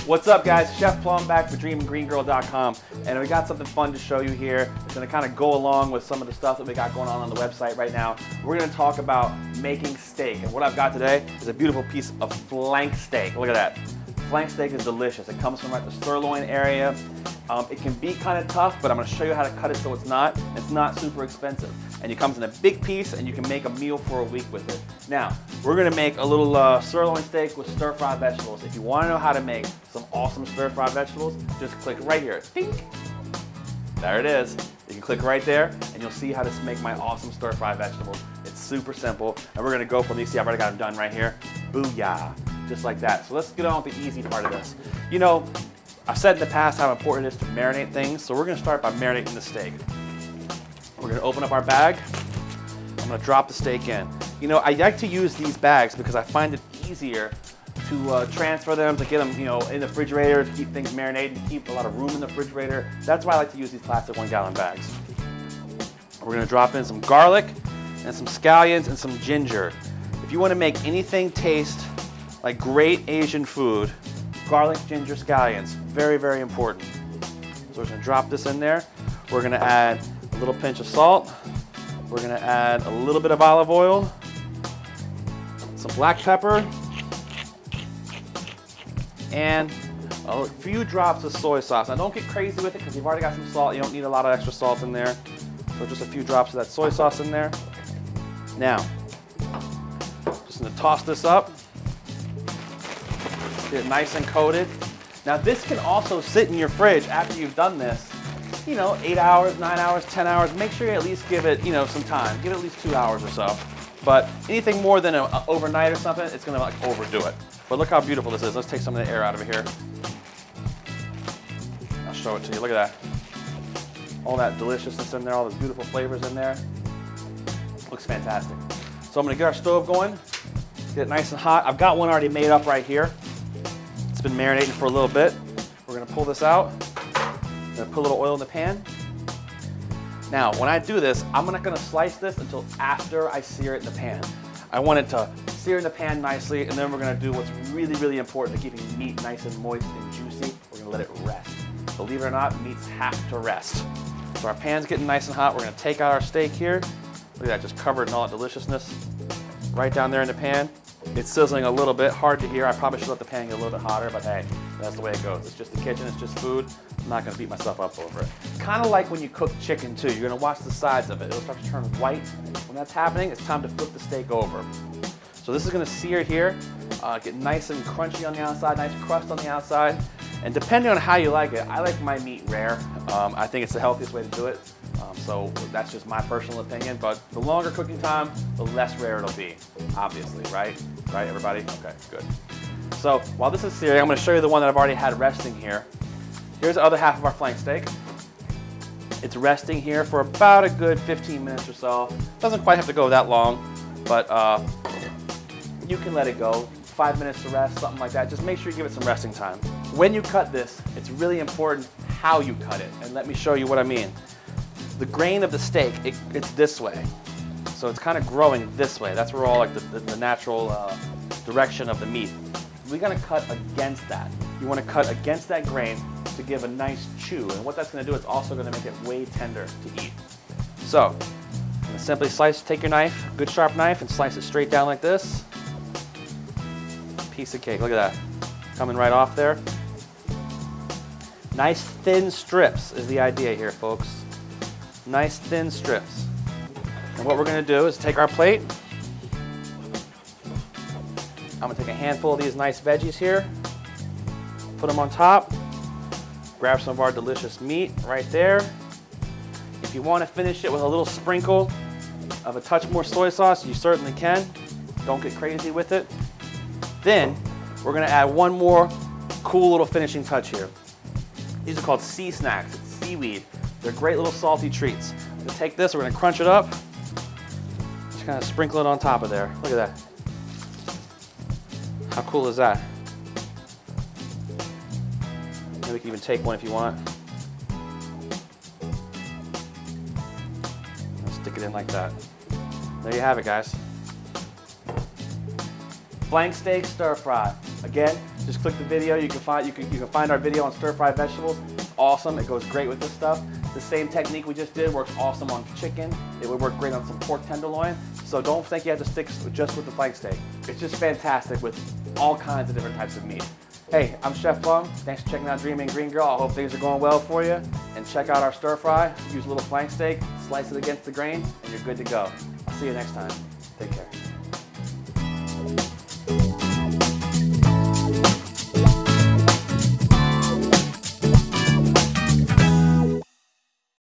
What's up, guys? Chef Plum back for DreamingGreenGirl.com, and we got something fun to show you here. It's going to kind of go along with some of the stuff that we got going on the website right now. We're going to talk about making steak, and what I've got today is a beautiful piece of flank steak. Look at that. Flank steak is delicious. It comes from like the sirloin area. It can be kind of tough, but I'm going to show you how to cut it so it's not. It's not super expensive, and it comes in a big piece, and you can make a meal for a week with it. Now, we're going to make a little sirloin steak with stir-fried vegetables. If you want to know how to make some awesome stir-fried vegetables, just click right here. Ding. There it is. You can click right there, and you'll see how to make my awesome stir-fried vegetables. It's super simple, and we're going to go from, you see I've already got them done right here. Booyah. Just like that. So let's get on with the easy part of this. You know, I've said in the past how important it is to marinate things, so we're going to start by marinating the steak. We're going to open up our bag. I'm going to drop the steak in. You know, I like to use these bags because I find it easier to transfer them, to get them, you know, in the refrigerator, to keep things marinated, to keep a lot of room in the refrigerator. That's why I like to use these plastic 1-gallon bags. We're going to drop in some garlic and some scallions and some ginger. If you want to make anything taste like great Asian food, garlic, ginger, scallions, very, very important. So we're going to drop this in there. We're going to add a little pinch of salt. We're going to add a little bit of olive oil, some black pepper, and a few drops of soy sauce. Now don't get crazy with it because you've already got some salt. You don't need a lot of extra salt in there. So just a few drops of that soy sauce in there. Now, just going to toss this up. Get it nice and coated. Now this can also sit in your fridge after you've done this, you know, 8 hours, 9 hours, 10 hours. Make sure you at least give it, you know, some time. Give it at least 2 hours or so. But anything more than overnight or something, it's gonna like overdo it. But look how beautiful this is. Let's take some of the air out of here. I'll show it to you, look at that. All that deliciousness in there, all those beautiful flavors in there. Looks fantastic. So I'm gonna get our stove going, get it nice and hot. I've got one already made up right here. It's been marinating for a little bit. We're gonna pull this out. I'm gonna put a little oil in the pan. Now, when I do this, I'm not gonna slice this until after I sear it in the pan. I want it to sear in the pan nicely, and then we're gonna do what's really, really important to keeping meat nice and moist and juicy. We're gonna let it rest. Believe it or not, meats have to rest. So our pan's getting nice and hot. We're gonna take out our steak here. Look at that, just covered in all that deliciousness. Right down there in the pan. It's sizzling a little bit, hard to hear. I probably should let the pan get a little bit hotter, but hey, that's the way it goes. It's just the kitchen, it's just food. I'm not gonna beat myself up over it. Kind of like when you cook chicken too. You're gonna watch the sides of it. It'll start to turn white. When that's happening, it's time to flip the steak over. So this is gonna sear here, get nice and crunchy on the outside, nice crust on the outside. And depending on how you like it, I like my meat rare. I think it's the healthiest way to do it. So that's just my personal opinion, but the longer cooking time, the less rare it'll be, obviously, right? Right, everybody? Okay, good. So while this is searing, I'm gonna show you the one that I've already had resting here. Here's the other half of our flank steak. It's resting here for about a good 15 minutes or so. Doesn't quite have to go that long, but you can let it go. 5 minutes to rest, something like that. Just make sure you give it some resting time. When you cut this, it's really important how you cut it, and let me show you what I mean. The grain of the steak, it's this way. So it's kind of growing this way. That's where all like the natural direction of the meat. We're gonna cut against that. You wanna cut against that grain to give a nice chew. And what that's gonna do, it's also gonna make it way tender to eat. So, I'm gonna simply take your knife, good sharp knife, and slice it straight down like this. Piece of cake, look at that. Coming right off there. Nice thin strips is the idea here, folks. Nice thin strips. And what we're gonna do is take our plate. I'm gonna take a handful of these nice veggies here, put them on top, grab some of our delicious meat right there. If you wanna finish it with a little sprinkle of a touch more soy sauce, you certainly can. Don't get crazy with it. Then, we're gonna add one more cool little finishing touch here. These are called sea snacks, it's seaweed. They're great little salty treats. We're gonna take this, we're gonna crunch it up, just kind of sprinkle it on top of there. Look at that. How cool is that? Maybe we can even take one if you want. Stick it in like that. There you have it, guys. Flank steak stir fry. Again, just click the video. You can find our video on stir fry vegetables. It's awesome. It goes great with this stuff. The same technique we just did works awesome on chicken. It would work great on some pork tenderloin. So don't think you have to stick just with the flank steak. It's just fantastic with all kinds of different types of meat. Hey, I'm Chef Plum. Thanks for checking out Dreaming Green Girl. I hope things are going well for you. And check out our stir fry. Use a little flank steak, slice it against the grain, and you're good to go. I'll see you next time. Take care.